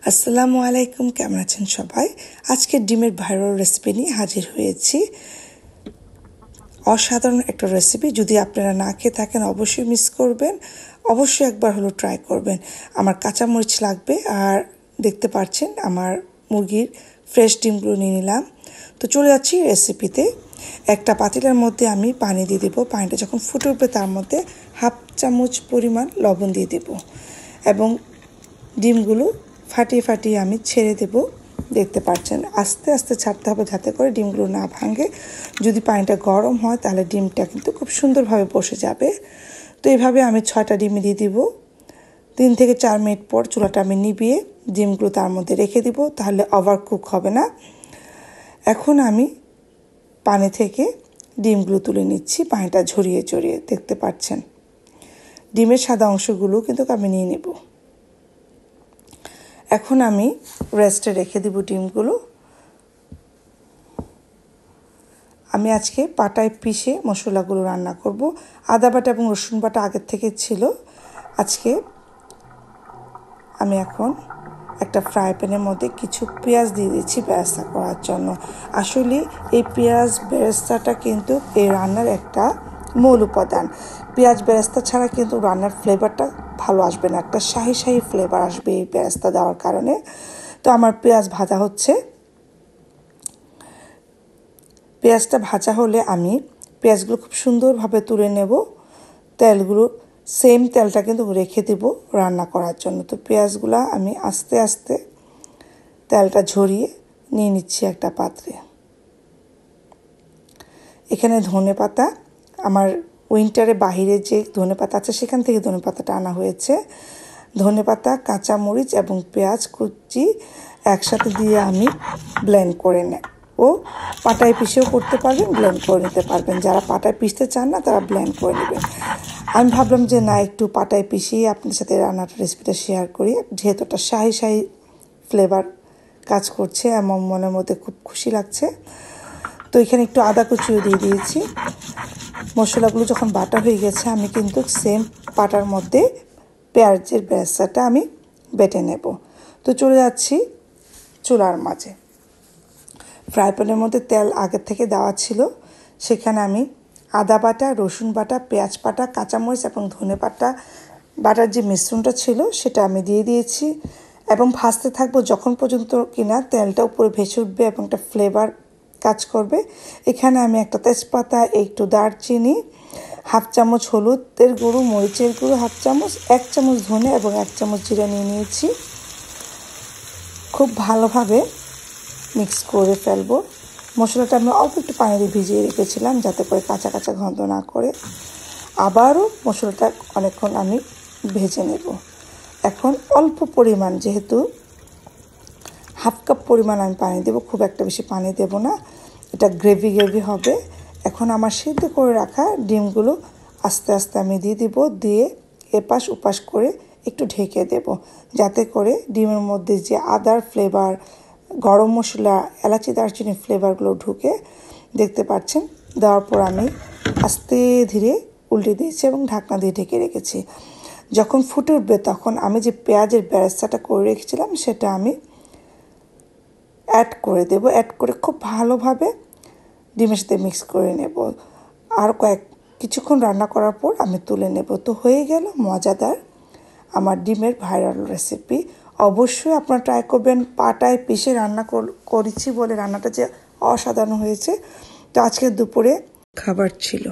আসসালামু আলাইকুম, কেমন আছেন সবাই? আজকে ডিমের ভাইরাল রেসিপি নিয়ে হাজির হয়েছি। অসাধারণ একটা রেসিপি, যদি আপনারা না খেয়ে থাকেন অবশ্যই মিস করবেন, অবশ্যই একবার হলো ট্রাই করবেন। আমার কাঁচামরিচ লাগবে, আর দেখতে পাচ্ছেন আমার মুরগির ফ্রেশ ডিমগুলো নিয়ে নিলাম। তো চলে যাচ্ছি রেসিপিতে। একটা পাতিলের মধ্যে আমি পানি দিয়ে দেবো। পানিটা যখন ফুটে উঠবে তার মধ্যে হাফ চামচ পরিমাণ লবণ দিয়ে দেবো এবং ডিমগুলো ফাটিয়ে ফাটিয়ে আমি ছেড়ে দেব। দেখতে পাচ্ছেন আস্তে আস্তে ছাড়তে হবে যাতে করে ডিমগুলো না ভাঙে। যদি পানিটা গরম হয় তাহলে ডিমটা কিন্তু খুব সুন্দরভাবে বসে যাবে। তো এইভাবে আমি 6টা ডিম দিয়ে দিব। 3 থেকে 4 মিনিট পর চুলাটা আমি নিভিয়ে ডিমগুলো তার মধ্যে রেখে দিব, তাহলে ওভারকুক হবে না। এখন আমি পানি থেকে ডিমগুলো তুলে নিচ্ছি, পানিটা ঝরিয়ে ঝরিয়ে। দেখতে পাচ্ছেন ডিমের সাদা অংশগুলো কিন্তু আমি নিয়ে নেব। এখন আমি রেস্টে রেখে দিব ডিমগুলো। আমি আজকে পাটায় পিষে মশলাগুলো রান্না করব। আদা বাটা এবং রসুন বাটা আগের থেকে ছিল। আজকে আমি এখন একটা ফ্রাই প্যানের মধ্যে কিছু পেঁয়াজ দিয়ে দিচ্ছি বেরেস্তা করার জন্য। আসলে এই পেঁয়াজ বেরেস্তাটা কিন্তু এই রান্নার একটা মূল উপাদান। পেঁয়াজ বেরেস্তা ছাড়া কিন্তু রান্নার ফ্লেভারটা ভালো আসবে না, একটা শাহি শাহি ফ্লেভার আসবে এই বেরেস্তা দেওয়ার কারণে। তো আমার পেঁয়াজ ভাজা হচ্ছে। পেঁয়াজটা ভাজা হলে আমি পেঁয়াজগুলো খুব সুন্দরভাবে তুলে নেব। তেলগুলো সেম তেলটা কিন্তু রেখে দেব রান্না করার জন্য। তো পেঁয়াজগুলো আমি আস্তে আস্তে তেলটা ঝরিয়ে নিয়ে নিচ্ছি একটা পাত্রে। এখানে ধনেপাতা, আমার উইন্টারে বাহিরে যে ধনেপাতা আছে সেখান থেকে ধনেপাতাটা আনা হয়েছে। ধনেপাতা, কাঁচামরিচ এবং পেঁয়াজ কুচি একসাথে দিয়ে আমি ব্লেন্ড করে নেব। পাটায় পিষেও করতে পারবেন, ব্লেন্ড করে নিতে পারবেন। যারা পাটায় পিষতে চান না তারা ব্লেন্ড করে নেবেন। আমি ভাবলাম যে না, একটু পাটায় পিষিয়ে আপনার সাথে রান্নার রেসিপিটা শেয়ার করি, যেহেতু একটা শাহি শাহি ফ্লেভার কাজ করছে, আমার মনের মধ্যে খুব খুশি লাগছে। তো এখানে একটু আদা কুচিও দিয়ে দিয়েছি। মশলাগুলো যখন বাটা হয়ে গেছে আমি কিন্তু সেম পাটার মধ্যে পেঁয়াজের বেরেস্তাটা আমি বেটে নেব। তো চলে যাচ্ছি চুলার মাঝে। ফ্রাই প্যানের মধ্যে তেল আগের থেকে দেওয়া ছিল, সেখানে আমি আদা বাটা, রসুন বাটা, পেঁয়াজ বাটা, কাঁচামরিচ এবং ধনেপাতা বাটার যে মিশ্রণটা ছিল সেটা আমি দিয়ে দিয়েছি এবং ভাজতে থাকবো যখন পর্যন্ত কিনা তেলটা উপরে ভেসে উঠবে এবং একটা ফ্লেভার কাজ করবে। এখানে আমি একটা তেজপাতা, একটু দারচিনি, হাফ চামচ হলুদের গুঁড়ো, মরিচের গুঁড়ো হাফ চামচ, 1 চামচ ধনে এবং 1 চামচ জিরা নিয়ে নিয়েছি। খুব ভালোভাবে মিক্স করে ফেলবো। মশলাটা আমি অল্প একটু পানি দিয়ে ভিজিয়ে রেখেছিলাম যাতে করে কাঁচা কাঁচা গন্ধ না করে। আবারও মশলাটা অনেকক্ষণ আমি ভেজে নেব। এখন অল্প পরিমাণ, যেহেতু হাফ কাপ পরিমাণ আমি পানি দেব, খুব একটা বেশি পানি দেব না, এটা গ্রেভি গ্রেভি হবে। এখন আমার সিদ্ধ করে রাখা ডিমগুলো আস্তে আস্তে আমি দিয়ে দিব, দিয়ে এপাশ ওপাশ করে একটু ঢেকে দেব যাতে করে ডিমের মধ্যে যে আদার ফ্লেভার, গরম মশলা, এলাচি, দারচিনি ফ্লেভারগুলো ঢুকে। দেখতে পাচ্ছেন দেওয়ার পর আমি আস্তে ধীরে উল্টে দিয়েছি এবং ঢাকনা দিয়ে ঢেকে রেখেছি। যখন ফুটে উঠবে তখন আমি যে পেঁয়াজের বেরেস্তাটা করে রেখেছিলাম সেটা আমি অ্যাড করে দেব। অ্যাড করে খুব ভালোভাবে ডিমের সাথে মিক্স করে নেব। আর কিছুক্ষণ রান্না করার পর আমি তুলে নেব। তো হয়ে গেল মজাদার আমার ডিমের ভাইরাল রেসিপি। অবশ্যই আপনারা ট্রাই করবেন। পাটায় পিষে রান্না করেছি বলে রান্নাটা যে অসাধারণ হয়েছে। তো আজকে দুপুরে খাবার ছিল।